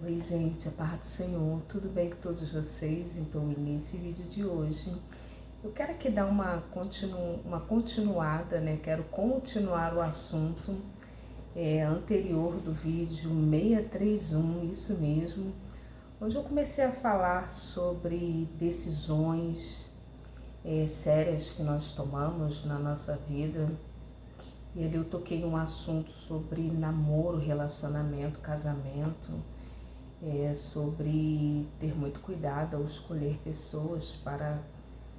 Oi gente, a paz do Senhor, tudo bem com todos vocês? Então, nesse vídeo de hoje, eu quero aqui dar uma continuada, né? Quero continuar o assunto anterior do vídeo 631, isso mesmo, onde eu comecei a falar sobre decisões sérias que nós tomamos na nossa vida. E ali eu toquei um assunto sobre namoro, relacionamento, casamento, sobre ter muito cuidado ao escolher pessoas para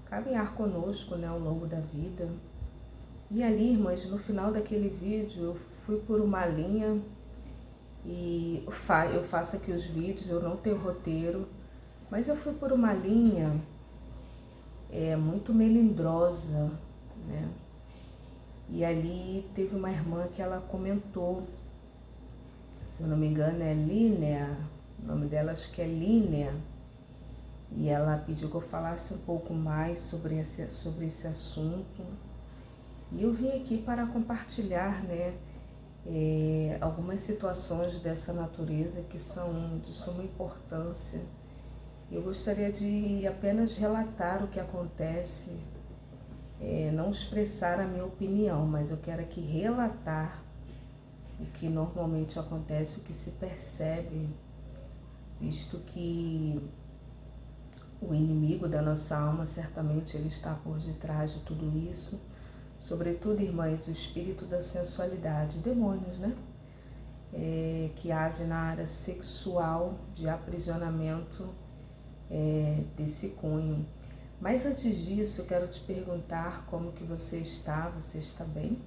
caminhar conosco, né, ao longo da vida. E ali, irmãs, no final daquele vídeo eu fui por uma linha e eu faço aqui os vídeos, eu não tenho roteiro, mas eu fui por uma linha muito melindrosa, né? E ali teve uma irmã que ela comentou, se eu não me engano é Línea, o nome dela acho que é Línea, e ela pediu que eu falasse um pouco mais sobre esse assunto. E eu vim aqui para compartilhar, né, algumas situações dessa natureza que são de suma importância. Eu gostaria de apenas relatar o que acontece, não expressar a minha opinião, mas eu quero aqui relatar o que normalmente acontece, o que se percebe, visto que o inimigo da nossa alma, certamente ele está por detrás de tudo isso. Sobretudo, irmãs, o espírito da sensualidade, demônios, né? Que age na área sexual, de aprisionamento desse cunho. Mas antes disso, eu quero te perguntar como que você está bem?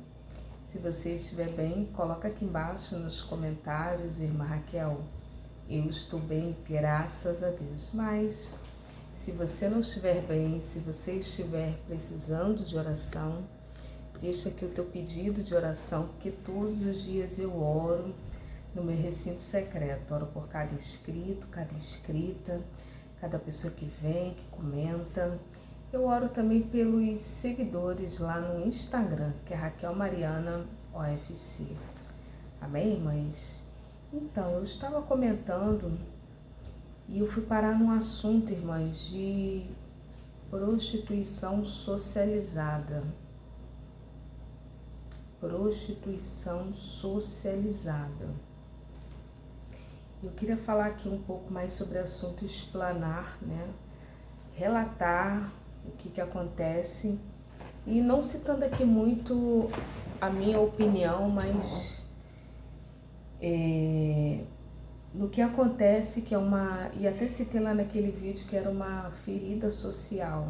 Se você estiver bem, coloca aqui embaixo nos comentários, irmã Raquel, eu estou bem, graças a Deus. Mas se você não estiver bem, se você estiver precisando de oração, deixa aqui o teu pedido de oração, porque todos os dias eu oro no meu recinto secreto. Oro por cada inscrito, cada inscrita, cada pessoa que vem, que comenta. Eu oro também pelos seguidores lá no Instagram, que é Raquel Mariana OFC. Amém, irmãs? Então, eu estava comentando e eu fui parar num assunto, irmãs, de prostituição socializada. Prostituição socializada. Eu queria falar aqui um pouco mais sobre o assunto, explanar, né? Relatar o que acontece, e não citando aqui muito a minha opinião, mas no que acontece, que é uma, e até citei lá naquele vídeo que era uma ferida social.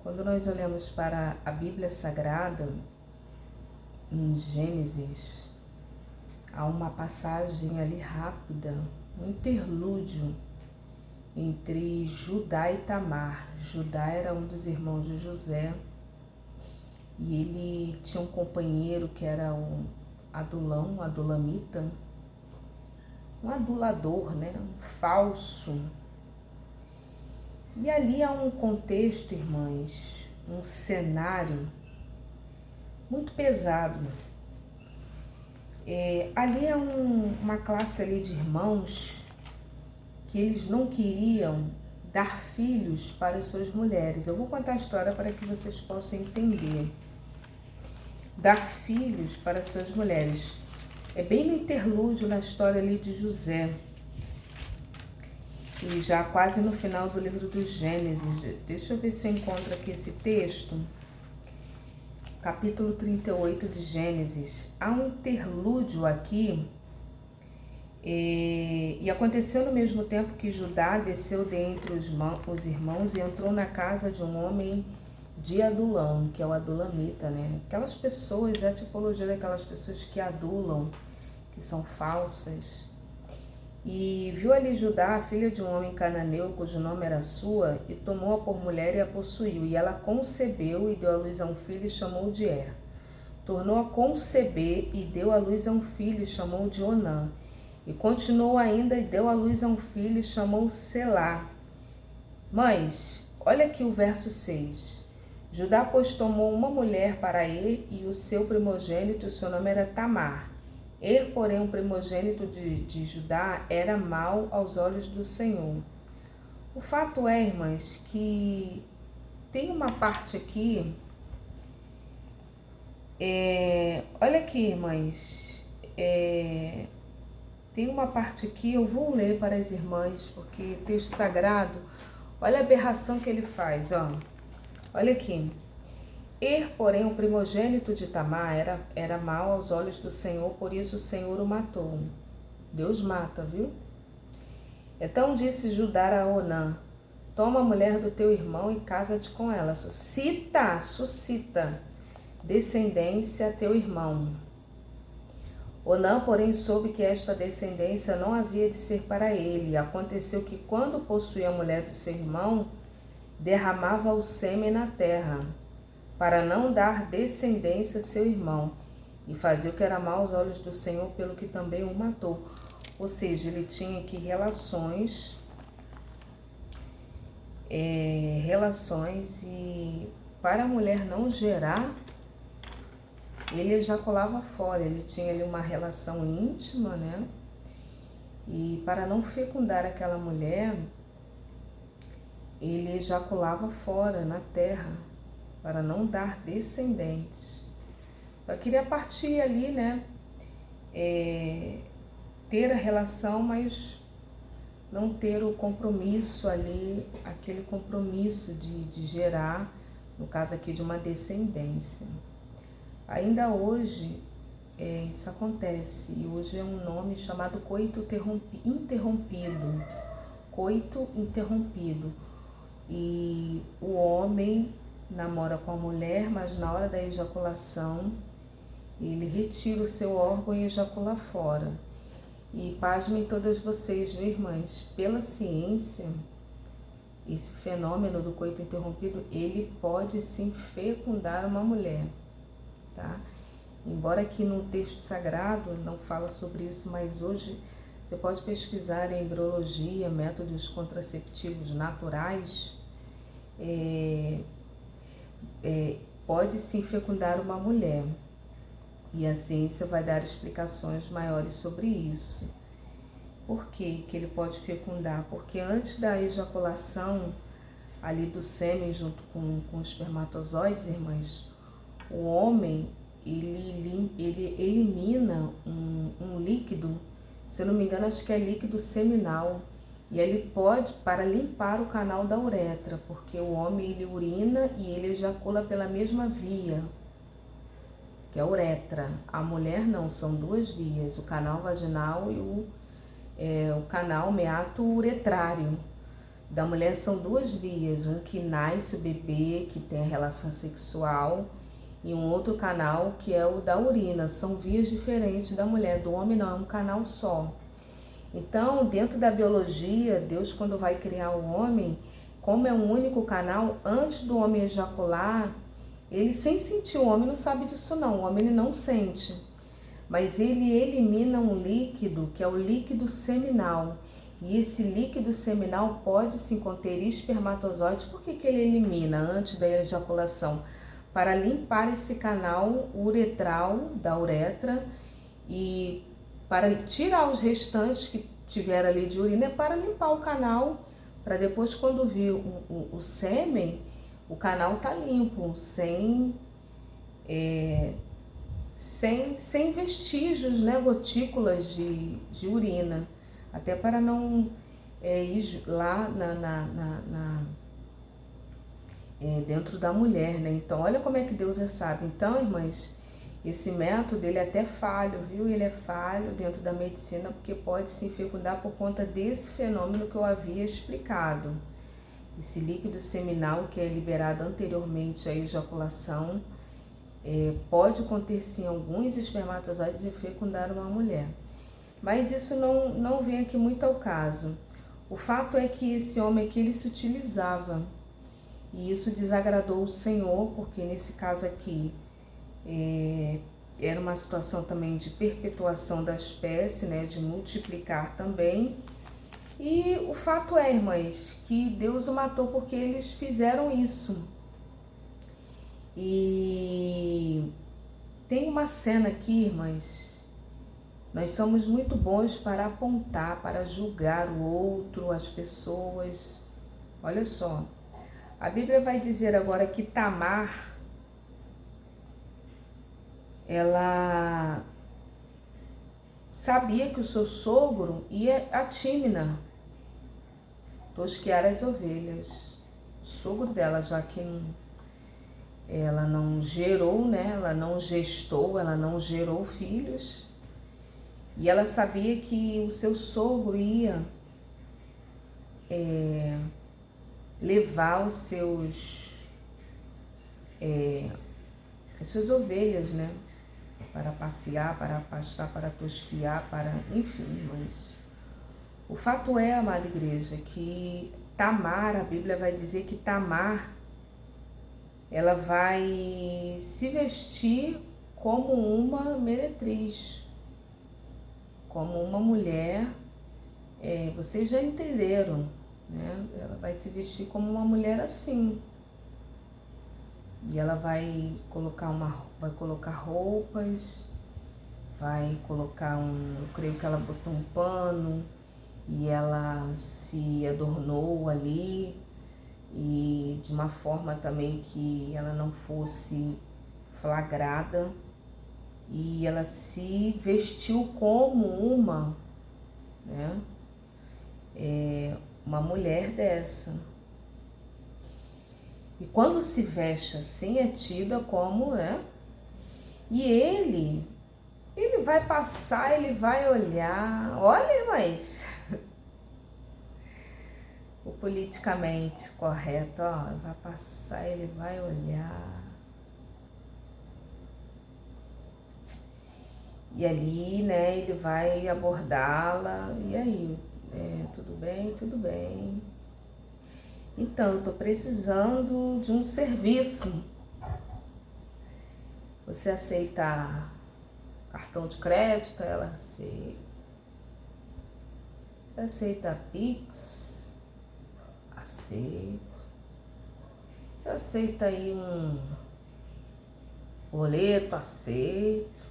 Quando nós olhamos para a Bíblia Sagrada, em Gênesis, há uma passagem ali rápida, um interlúdio entre Judá e Tamar. Judá era um dos irmãos de José e ele tinha um companheiro que era um adulão, um adulamita, um adulador, né? Um falso. E ali há um contexto, irmãs, um cenário muito pesado. Ali é uma classe ali de irmãos que eles não queriam dar filhos para as suas mulheres. Eu vou contar a história para que vocês possam entender. Dar filhos para as suas mulheres. É bem no interlúdio na história ali de José. E já quase no final do livro do Gênesis. Deixa eu ver se eu encontro aqui esse texto. Capítulo 38 de Gênesis. Há um interlúdio aqui. E aconteceu no mesmo tempo que Judá desceu dentre os irmãos e entrou na casa de um homem de Adulão, que é o adulamita, né? Aquelas pessoas, é a tipologia daquelas pessoas que adulam, que são falsas. E viu ali Judá, a filha de um homem cananeu, cujo nome era Sua, e tomou-a por mulher e a possuiu. E ela concebeu e deu à luz a um filho e chamou de Er. Tornou a conceber e deu à luz a um filho e chamou de Onã. E continuou ainda e deu à luz a um filho e chamou Selá. Mas, olha aqui o verso 6. Judá, pois, tomou uma mulher para ele e o seu primogênito, seu nome era Tamar. Porém, o primogênito de Judá, era mau aos olhos do Senhor. O fato é, irmãs, que tem uma parte aqui, olha aqui, irmãs, tem uma parte aqui, eu vou ler para as irmãs, porque texto sagrado, olha a aberração que ele faz, ó. Olha aqui. Porém, o primogênito de Tamar era mau aos olhos do Senhor, por isso o Senhor o matou. Deus mata, viu? Então disse Judá a Onã: toma a mulher do teu irmão e casa-te com ela. Suscita descendência a teu irmão. Onã, porém, soube que esta descendência não havia de ser para ele. Aconteceu que, quando possuía a mulher do seu irmão, derramava o sêmen na terra, para não dar descendência a seu irmão, e fazia o que era mal aos olhos do Senhor, pelo que também o matou. Ou seja, ele tinha aqui relações e para a mulher não gerar, ele ejaculava fora, ele tinha ali uma relação íntima, né? E para não fecundar aquela mulher, ele ejaculava fora, na terra, para não dar descendentes. Só queria partir ali, né? Ter a relação, mas não ter o compromisso ali, aquele compromisso de gerar, no caso aqui, de uma descendência. Ainda hoje, isso acontece, e hoje é um nome chamado coito interrompido. Coito interrompido. E o homem namora com a mulher, mas na hora da ejaculação, ele retira o seu órgão e ejacula fora. E pasmem todas vocês, viu, irmãs? Pela ciência, esse fenômeno do coito interrompido, ele pode sim fecundar uma mulher, tá? Embora aqui no texto sagrado não fala sobre isso, mas hoje você pode pesquisar em embriologia, métodos contraceptivos naturais, pode sim fecundar uma mulher. E a ciência vai dar explicações maiores sobre isso. Por que ele pode fecundar? Porque antes da ejaculação ali do sêmen junto com os espermatozoides, irmãs, o homem ele elimina um líquido, se eu não me engano, acho que é líquido seminal, e ele pode, para limpar o canal da uretra, porque o homem ele urina e ele ejacula pela mesma via, que é a uretra. A mulher não, são duas vias, o canal vaginal e o canal meato-uretrário. Da mulher são duas vias, um que nasce o bebê, que tem a relação sexual, e um outro canal que é o da urina. São vias diferentes da mulher, do homem não, é um canal só. Então, dentro da biologia, Deus, quando vai criar o homem, como é um único canal, antes do homem ejacular, ele sem sentir, o homem não sabe disso não, o homem ele não sente, mas ele elimina um líquido, que é o líquido seminal, e esse líquido seminal pode sim conter espermatozoides. Por que ele elimina antes da ejaculação? Para limpar esse canal uretral da uretra e para tirar os restantes que tiver ali de urina, é para limpar o canal, para depois quando vir o sêmen, o canal tá limpo, sem vestígios, né, gotículas de urina, até para não ir lá dentro da mulher, né? Então, olha como é que Deus é sábio. Então, irmãs, esse método, ele é até falho, viu? Ele é falho dentro da medicina, porque pode se fecundar por conta desse fenômeno que eu havia explicado. Esse líquido seminal que é liberado anteriormente à ejaculação pode conter sim alguns espermatozoides e fecundar uma mulher. Mas isso não vem aqui muito ao caso. O fato é que esse homem aqui, ele se utilizava. E isso desagradou o Senhor, porque nesse caso aqui era uma situação também de perpetuação da espécie, né, de multiplicar também. E o fato é, irmãs, que Deus o matou porque eles fizeram isso. E tem uma cena aqui, irmãs, Nós somos muito bons para apontar, para julgar o outro, as pessoas. Olha só, a Bíblia vai dizer agora que Tamar, ela sabia que o seu sogro ia a Tímina tosquear as ovelhas. O sogro dela, já que ela não gerou, né? Ela não gestou, ela não gerou filhos. E ela sabia que o seu sogro ia levar as suas ovelhas, né? Para passear, para pastar, para tosquiar, para... Enfim, mas... O fato é, amada igreja, que Tamar, a Bíblia vai dizer que Tamar, ela vai se vestir como uma meretriz, como uma mulher, vocês já entenderam, né? Ela vai se vestir como uma mulher assim. E ela vai colocar roupas, vai colocar eu creio que ela botou um pano e ela se adornou ali, e de uma forma também que ela não fosse flagrada, e ela se vestiu como uma mulher dessa. E quando se veste assim é tida como, né? E ele vai passar, ele vai olhar, olha, mas o politicamente correto, ó, vai passar, ele vai olhar. E ali, né, ele vai abordá-la. E aí, tudo bem? Tudo bem. Então, eu tô precisando de um serviço. Você aceita cartão de crédito? Ela aceita. Você aceita Pix? Aceito. Você aceita aí um boleto? Aceito.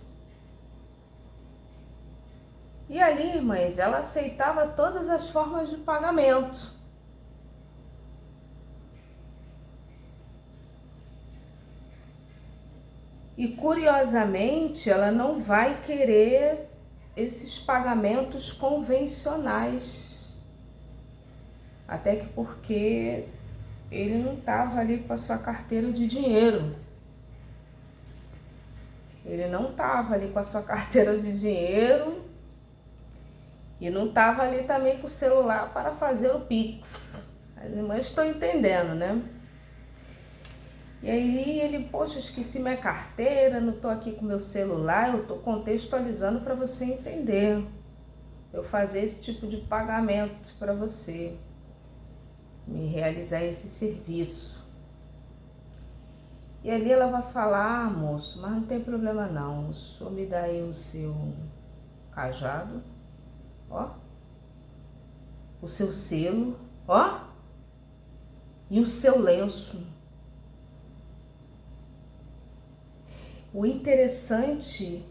E ali, irmãs, ela aceitava todas as formas de pagamento. E curiosamente, ela não vai querer esses pagamentos convencionais. Até que porque ele não estava ali com a sua carteira de dinheiro. Ele não estava ali com a sua carteira de dinheiro e não estava ali também com o celular para fazer o Pix. As irmãs estão entendendo, né? E aí ele, poxa, esqueci minha carteira, não estou aqui com meu celular, eu estou contextualizando para você entender. Eu fazer esse tipo de pagamento para você, me realizar esse serviço. E ali ela vai falar, moço, mas não tem problema não, o senhor me dá aí o seu cajado, ó, o seu selo, ó, e o seu lenço. O interessante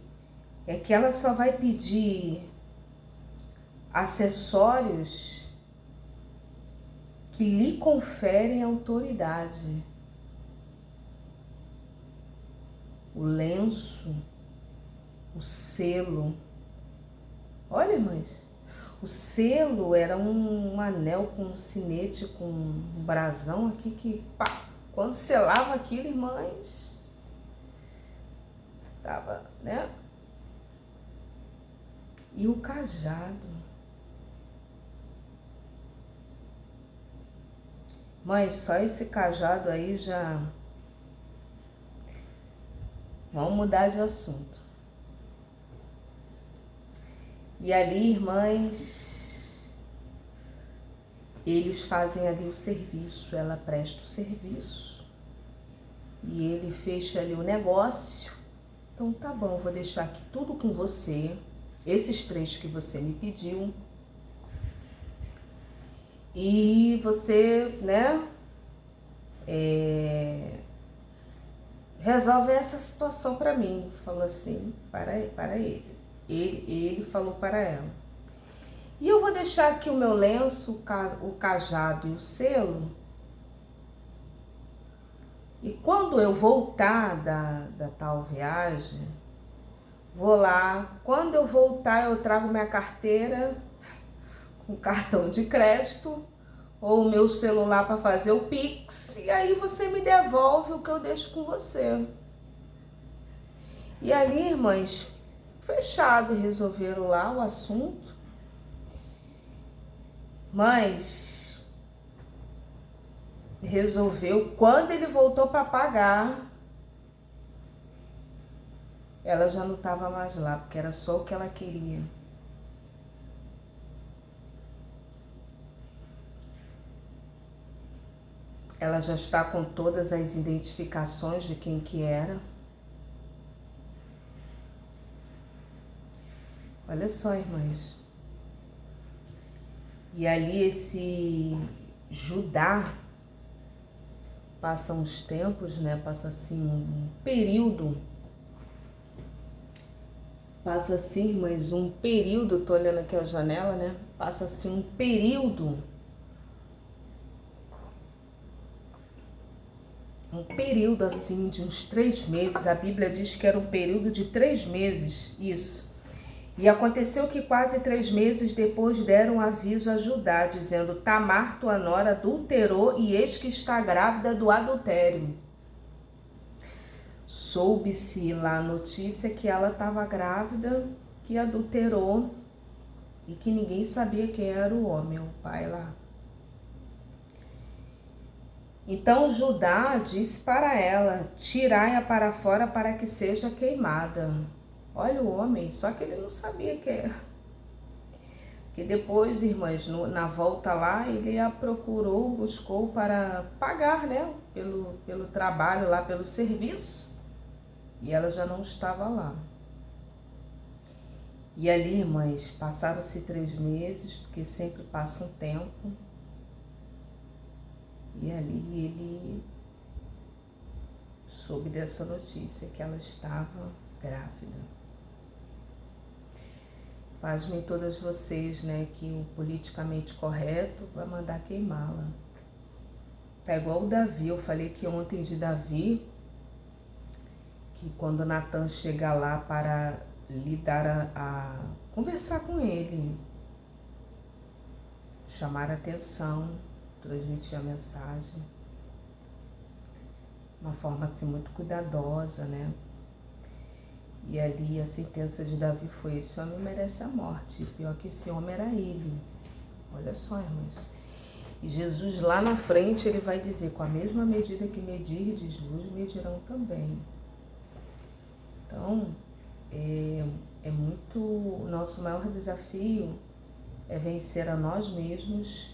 é que ela só vai pedir acessórios que lhe conferem autoridade. O lenço, o selo. Olha, irmãs, o selo era um anel com um sinete, com um brasão aqui que, pá, quando selava aquilo, irmãs, tava, né? E o cajado. Mas só esse cajado aí já... Vamos mudar de assunto. E ali, irmãs, eles fazem ali o serviço, ela presta o serviço e ele fecha ali o negócio. Então tá bom, vou deixar aqui tudo com você, esses 3 que você me pediu. E você, né, resolve essa situação para mim. Falou assim para ele. Ele falou para ela: e eu vou deixar aqui o meu lenço, o cajado e o selo, e quando eu voltar da tal viagem, vou lá, quando eu voltar eu trago minha carteira com cartão de crédito ou o meu celular para fazer o Pix, e aí você me devolve o que eu deixo com você. E ali, irmãs, fechado, resolveram lá o assunto. Mas resolveu, quando ele voltou para pagar, ela já não estava mais lá, porque era só o que ela queria. Ela já está com todas as identificações de quem que era. Olha só, irmãs. E ali esse Judá passa uns tempos, né? Passa assim um período. Passa assim, irmãs, um período, tô olhando aqui a janela, né? Passa assim um período. Um período assim de uns 3 meses. A Bíblia diz que era um período de 3 meses, isso. E aconteceu que quase 3 meses depois deram aviso a Judá, dizendo: Tamar, tua nora, adulterou e eis que está grávida do adultério. Soube-se lá a notícia que ela estava grávida, que adulterou e que ninguém sabia quem era o homem, o pai lá. Então Judá disse para ela: tirai-a para fora para que seja queimada. Olha o homem, só que ele não sabia que era. Porque depois, irmãs, na volta lá, ele a procurou, buscou para pagar, né? Pelo trabalho lá, pelo serviço. E ela já não estava lá. E ali, irmãs, passaram-se 3 meses, porque sempre passa um tempo. E ali ele soube dessa notícia, que ela estava grávida. Pasmem todas vocês, né, que o politicamente correto vai mandar queimá-la. Tá igual o Davi, eu falei aqui ontem de Davi, que quando Natan chega lá para lhe dar a conversar com ele, chamar a atenção, transmitir a mensagem, uma forma assim muito cuidadosa, né? E ali a sentença de Davi foi: esse homem merece a morte. E pior que esse homem era ele. Olha só, irmãos. E Jesus lá na frente, ele vai dizer: com a mesma medida que medirdes, vos medirão também. Então, é muito... O nosso maior desafio é vencer a nós mesmos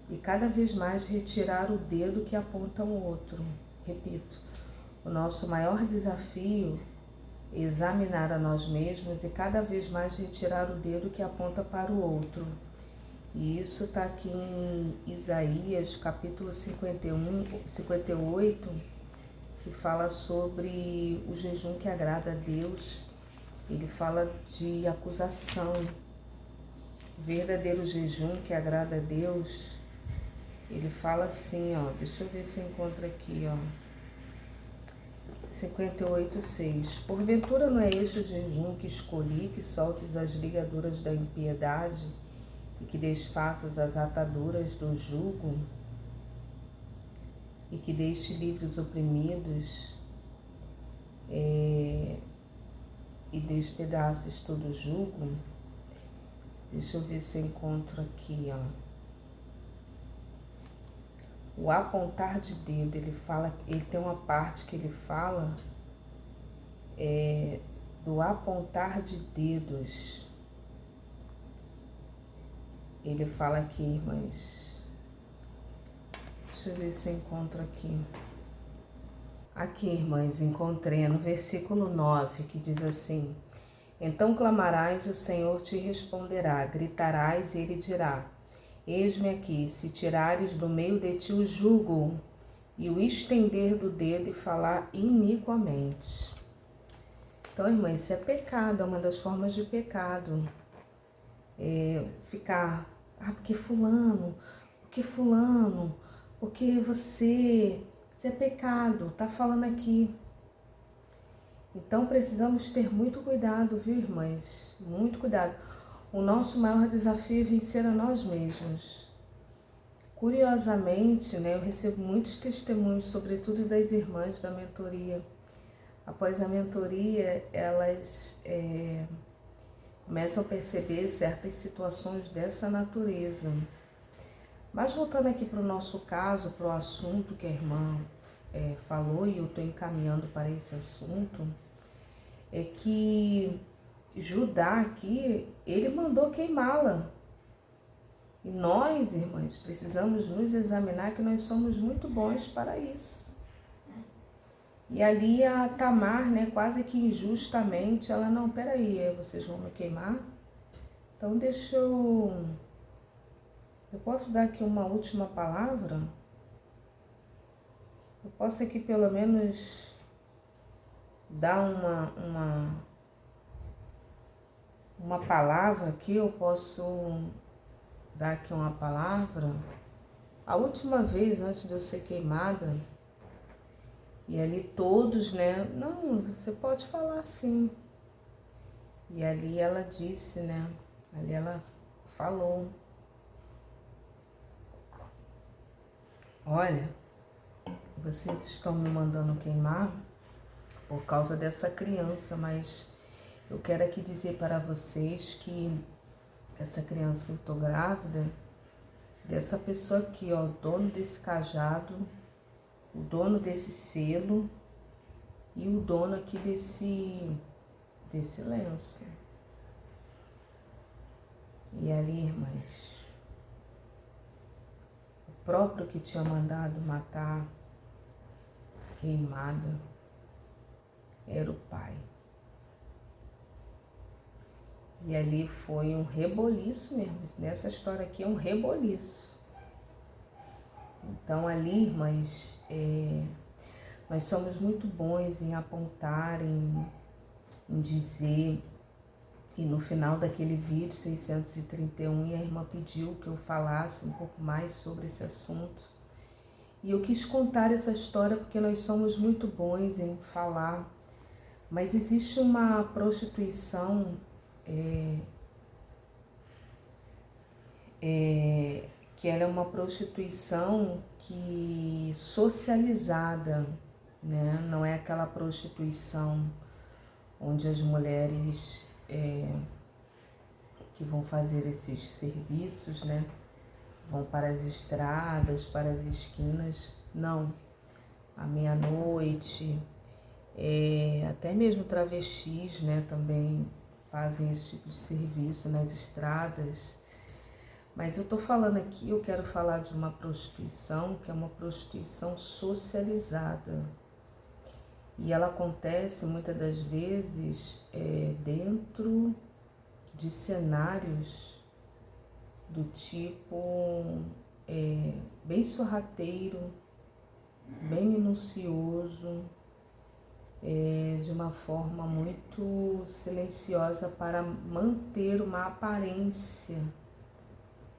e cada vez mais retirar o dedo que aponta o outro. Repito, o nosso maior desafio examinar a nós mesmos e cada vez mais retirar o dedo que aponta para o outro. E isso está aqui em Isaías, capítulo 58, que fala sobre o jejum que agrada a Deus. Ele fala de acusação. Verdadeiro jejum que agrada a Deus. Ele fala assim, ó, deixa eu ver se eu encontro aqui, ó. 58:6. Porventura não é este o jejum que escolhi, que soltes as ligaduras da impiedade e que desfaças as ataduras do jugo e que deixe livres os oprimidos e despedaces todo o jugo? Deixa eu ver se eu encontro aqui, ó. O apontar de dedo, ele fala, ele tem uma parte que ele fala do apontar de dedos. Ele aqui, aqui, irmãs. Deixa eu ver se eu encontro aqui. Aqui, irmãs, encontrei no versículo 9, que diz assim: então clamarás e o Senhor te responderá, gritarás e ele dirá: eis-me aqui, se tirares do meio de ti o jugo e o estender do dedo e falar iniquamente. Então, irmã, isso é pecado, é uma das formas de pecado. Ficar, porque fulano, porque você, isso é pecado, tá falando aqui. Então precisamos ter muito cuidado, viu, irmãs? Muito cuidado. O nosso maior desafio é vencer a nós mesmos. Curiosamente, né, eu recebo muitos testemunhos, sobretudo das irmãs da mentoria. Após a mentoria, elas começam a perceber certas situações dessa natureza. Mas voltando aqui para o nosso caso, para o assunto que a irmã falou, e eu estou encaminhando para esse assunto, é que Judá aqui, ele mandou queimá-la. E nós, irmãs, precisamos nos examinar, que nós somos muito bons para isso. E ali a Tamar, né, quase que injustamente, ela, não, peraí, vocês vão me queimar? Então deixa eu posso dar aqui uma última palavra? Eu posso aqui pelo menos dar uma palavra aqui, eu posso dar aqui uma palavra. A última vez, antes de eu ser queimada, e ali todos, né, não, você pode falar sim. E ali ela disse, né, ali ela falou, olha, vocês estão me mandando queimar por causa dessa criança, mas eu quero aqui dizer para vocês que essa criança, eu tô grávida dessa pessoa aqui, ó, o dono desse cajado, o dono desse selo e o dono aqui desse lenço. E ali, irmãs, o próprio que tinha mandado matar, queimada, era o pai. E ali foi um reboliço mesmo, nessa história aqui é um reboliço. Então ali, irmãs, nós somos muito bons em apontar, em dizer, e no final daquele vídeo 631, a irmã pediu que eu falasse um pouco mais sobre esse assunto. E eu quis contar essa história porque nós somos muito bons em falar, mas existe uma prostituição que ela é uma prostituição que socializada, né? Não é aquela prostituição onde as mulheres que vão fazer esses serviços, né, vão para as estradas, para as esquinas, não. À meia-noite, até mesmo travestis, né, também fazem esse tipo de serviço nas estradas. Mas eu tô falando aqui, eu quero falar de uma prostituição que é uma prostituição socializada. E ela acontece muitas das vezes dentro de cenários do tipo bem sorrateiro, bem minucioso, de uma forma muito silenciosa para manter uma aparência.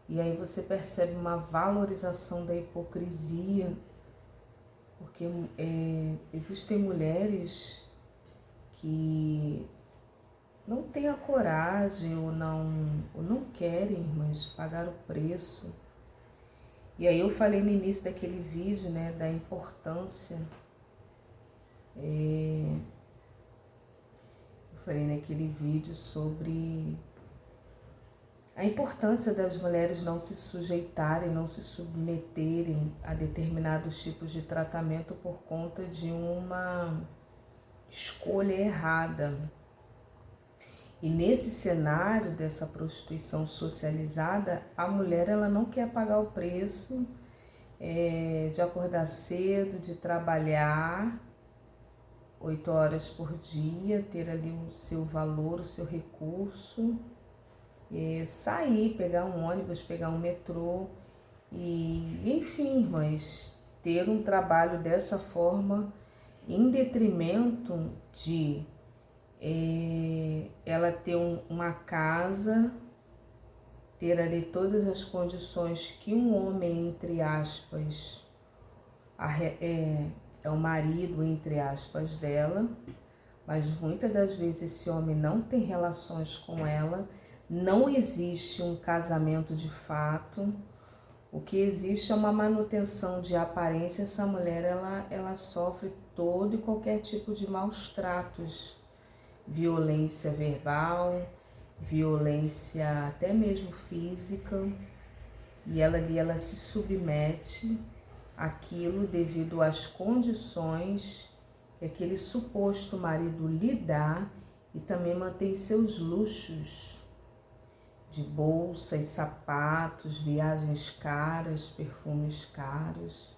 E aí você percebe uma valorização da hipocrisia, porque existem mulheres que não têm a coragem ou não querem, irmãs, pagar o preço. E aí eu falei no início daquele vídeo, né, da importância. Eu falei naquele vídeo sobre a importância das mulheres não se sujeitarem, não se submeterem a determinados tipos de tratamento por conta de uma escolha errada. E nesse cenário dessa prostituição socializada, a mulher ela não quer pagar o preço de acordar cedo, de trabalhar 8 horas por dia, ter ali o seu valor, o seu recurso, sair, pegar um ônibus, pegar um metrô e, enfim, irmãs, ter um trabalho dessa forma em detrimento de ela ter uma casa, ter ali todas as condições que um homem, entre aspas, é o marido, entre aspas, dela, mas muitas das vezes esse homem não tem relações com ela, não existe um casamento de fato. O que existe é uma manutenção de aparência. Essa mulher, ela sofre todo e qualquer tipo de maus tratos, violência verbal, violência até mesmo física, e ela ali, ela se submete àquilo devido às condições que aquele suposto marido lhe dá, e também mantém seus luxos de bolsas, sapatos, viagens caras, perfumes caros.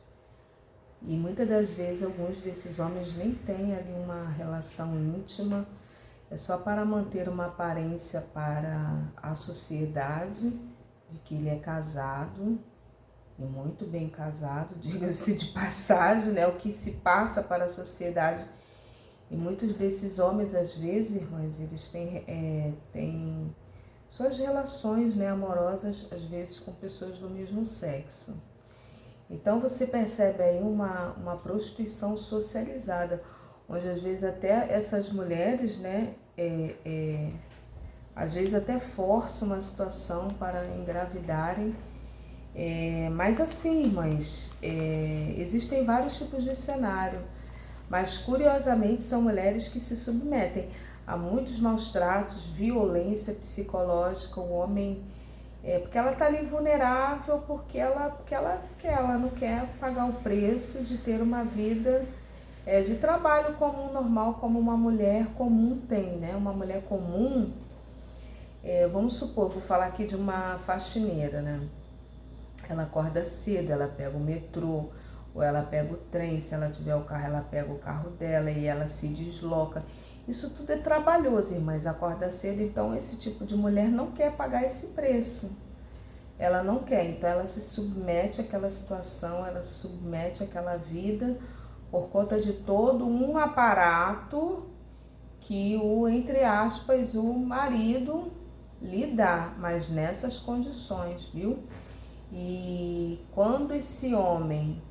E muitas das vezes alguns desses homens nem têm ali uma relação íntima, é só para manter uma aparência para a sociedade de que ele é casado, e muito bem casado, diga-se de passagem, né? O que se passa para a sociedade. E muitos desses homens, às vezes, irmãs, eles têm suas relações, né, amorosas, às vezes com pessoas do mesmo sexo. Então você percebe aí uma prostituição socializada, onde às vezes até essas mulheres, né, às vezes até forçam uma situação para engravidarem. Mas assim, irmãs, existem vários tipos de cenário, mas curiosamente são mulheres que se submetem a muitos maus tratos, violência psicológica. O homem, porque ela está ali vulnerável, porque ela não quer pagar o preço de ter uma vida de trabalho comum, normal, como uma mulher comum tem, né? Uma mulher comum, vamos supor, vou falar aqui de uma faxineira, né? Ela acorda cedo, ela pega o metrô, ou ela pega o trem, se ela tiver o carro, ela pega o carro dela e ela se desloca. Isso tudo é trabalhoso, irmãs, acorda cedo, então esse tipo de mulher não quer pagar esse preço. Ela não quer, então ela se submete àquela situação, ela se submete àquela vida por conta de todo um aparato que entre aspas, o marido lhe dá, mas nessas condições, viu? E quando esse homem,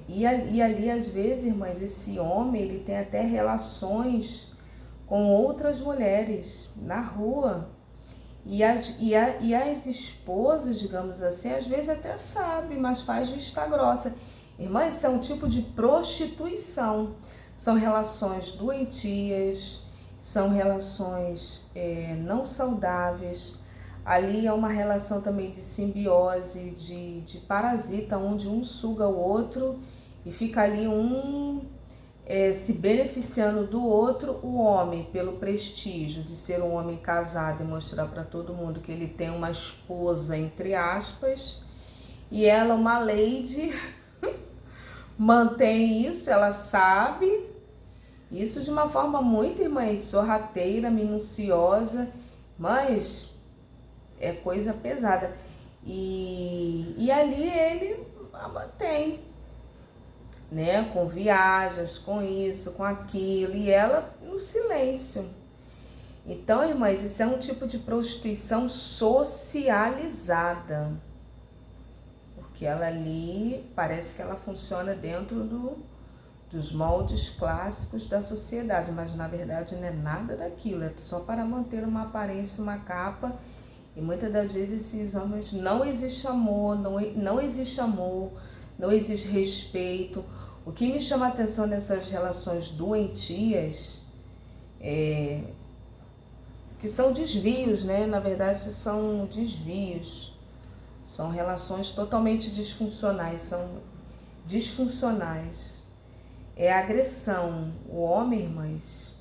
e ali às vezes, irmãs, esse homem, ele tem até relações com outras mulheres na rua, e as esposas, digamos assim, às vezes até sabe, mas faz vista grossa. Irmãs, isso é um tipo de prostituição, são relações doentias, são relações não saudáveis. Ali é uma relação também de simbiose, de parasita, onde um suga o outro e fica ali se beneficiando do outro. O homem, pelo prestígio de ser um homem casado e mostrar para todo mundo que ele tem uma esposa, entre aspas, e ela, uma lady, mantém isso, ela sabe, isso de uma forma muito, irmãs, sorrateira, minuciosa, mas é coisa pesada. E ali ele mantém, né, com viagens, com isso, com aquilo, e ela no silêncio. Então, irmãs, isso é um tipo de prostituição socializada, porque ela ali parece que ela funciona dentro dos moldes clássicos da sociedade, mas na verdade não é nada daquilo, é só para manter uma aparência, uma capa. E muitas das vezes esses homens, não existe amor, não existe amor, não existe respeito. O que me chama a atenção nessas relações doentias que são desvios, né? Na verdade, são desvios, são relações totalmente disfuncionais, É agressão. O homem, irmãs,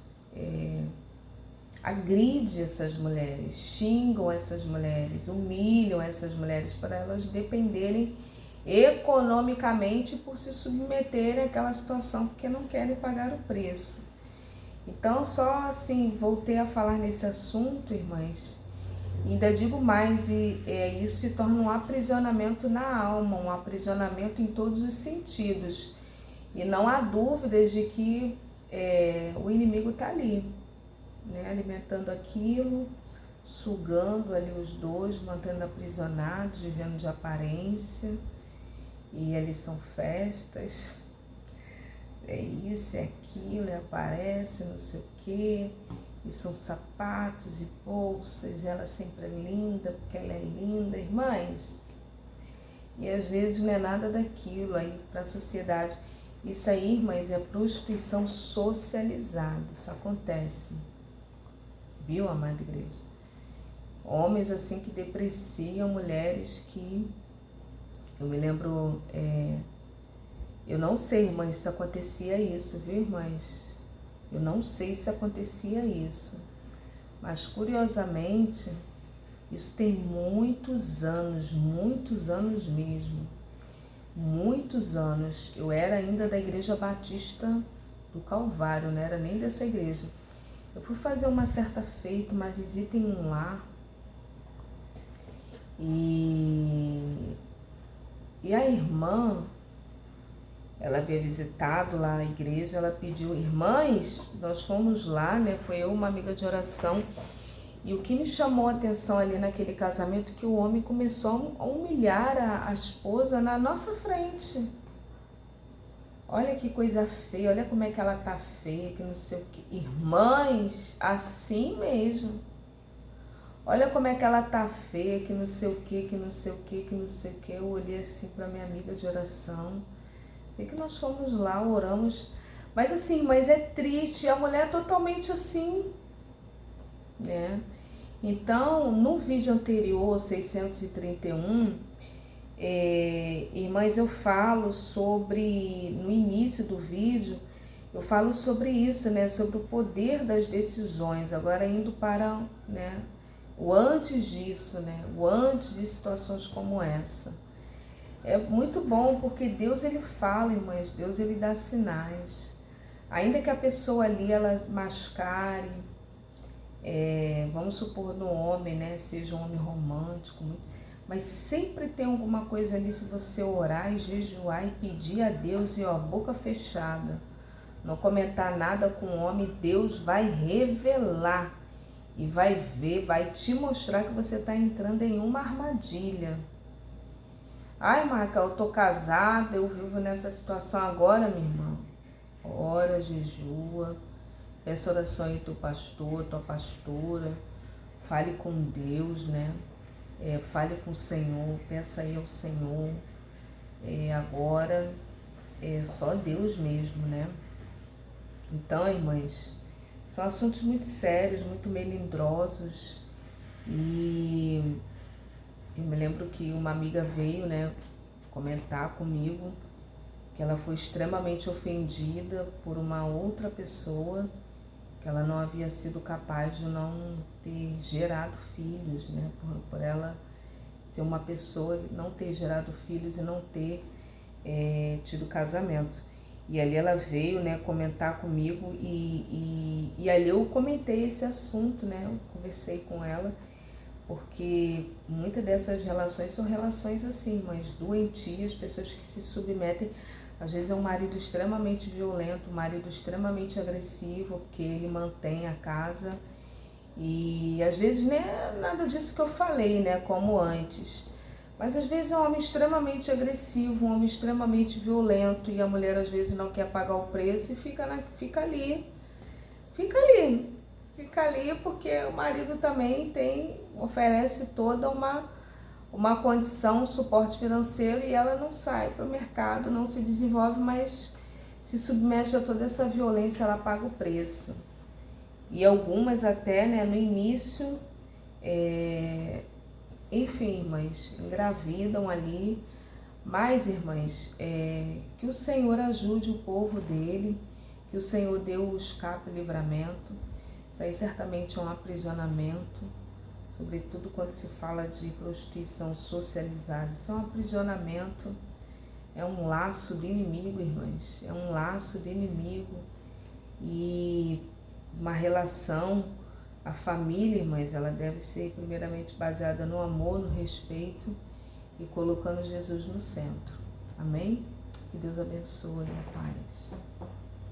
agride essas mulheres, xingam essas mulheres, humilham essas mulheres para elas dependerem economicamente por se submeterem àquela situação, porque não querem pagar o preço. Então, só assim, voltei a falar nesse assunto, irmãs, e ainda digo mais, isso se torna um aprisionamento na alma, um aprisionamento em todos os sentidos, e não há dúvidas de que o inimigo está ali. né, alimentando aquilo, sugando ali os dois, mantendo aprisionados, vivendo de aparência. E ali são festas, é isso, é aquilo, aparece, não sei o quê. E são sapatos e bolsas, e ela sempre é linda, porque ela é linda, irmãs. E às vezes não é nada daquilo aí para a sociedade. Isso aí, irmãs, é prostituição socializada, isso acontece. Viu, amada igreja? Homens assim que depreciam mulheres que... Eu me lembro, eu não sei, irmãs, se acontecia isso, viu, irmãs? Eu não sei se acontecia isso, mas curiosamente, isso tem muitos anos mesmo, muitos anos. Eu era ainda da Igreja Batista do Calvário, não era nem dessa igreja. Eu fui fazer uma certa feita, uma visita em um lar, e a irmã, ela havia visitado lá a igreja, ela pediu, irmãs, nós fomos lá, né? Foi eu, uma amiga de oração, e o que me chamou a atenção ali naquele casamento, que o homem começou a humilhar a esposa na nossa frente. Olha que coisa feia, olha como é que ela tá feia, que não sei o que. Irmãs, assim mesmo. Olha como é que ela tá feia, que não sei o que, que não sei o que, que não sei o que. Eu olhei assim para minha amiga de oração. Sei que nós fomos lá, oramos. Mas assim, mas é triste, a mulher é totalmente assim, né? Então, no vídeo anterior, 631, irmãs, eu falo sobre, no início do vídeo, eu falo sobre isso, né? Sobre o poder das decisões. Agora indo para, né, o antes disso, né? O antes de situações como essa. É muito bom porque Deus, ele fala, irmãs, Deus, ele dá sinais. Ainda que a pessoa ali, ela mascare, vamos supor no homem, né? Seja um homem romântico, mas sempre tem alguma coisa ali, se você orar e jejuar e pedir a Deus e ó, boca fechada, não comentar nada com o homem, Deus vai revelar e vai ver, vai te mostrar que você está entrando em uma armadilha. Ai, Marca, eu tô casada, eu vivo nessa situação agora, minha irmã. Ora, jejua, peça oração aí do pastor, tua pastora, fale com Deus, né? Fale com o Senhor, peça aí ao Senhor. Agora é só Deus mesmo, né? Então, irmãs, são assuntos muito sérios, muito melindrosos. E eu me lembro que uma amiga veio, né, comentar comigo que ela foi extremamente ofendida por uma outra pessoa, que ela não havia sido capaz de não ter gerado filhos, né, por ela ser uma pessoa, não ter gerado filhos e não ter tido casamento. E ali ela veio, né, comentar comigo e ali eu comentei esse assunto, né, eu conversei com ela, porque muitas dessas relações são relações assim, mas doentias, pessoas que se submetem. Às vezes é um marido extremamente violento, um marido extremamente agressivo, porque ele mantém a casa. E às vezes nem é nada disso que eu falei, né, como antes. Mas às vezes é um homem extremamente agressivo, um homem extremamente violento, e a mulher às vezes não quer pagar o preço e fica ali. Fica ali porque o marido também oferece toda uma condição, um suporte financeiro, e ela não sai para o mercado, não se desenvolve, mas se submete a toda essa violência, ela paga o preço. E algumas até, né, no início, enfim, irmãs, engravidam ali. Mas, irmãs, que o Senhor ajude o povo dele, que o Senhor dê o escape e livramento. Isso aí certamente é um aprisionamento, sobretudo quando se fala de prostituição socializada. Isso é um aprisionamento, é um laço do inimigo, irmãs, é um laço do inimigo. E uma relação, a família, irmãs, ela deve ser primeiramente baseada no amor, no respeito e colocando Jesus no centro. Amém? Que Deus abençoe a paz.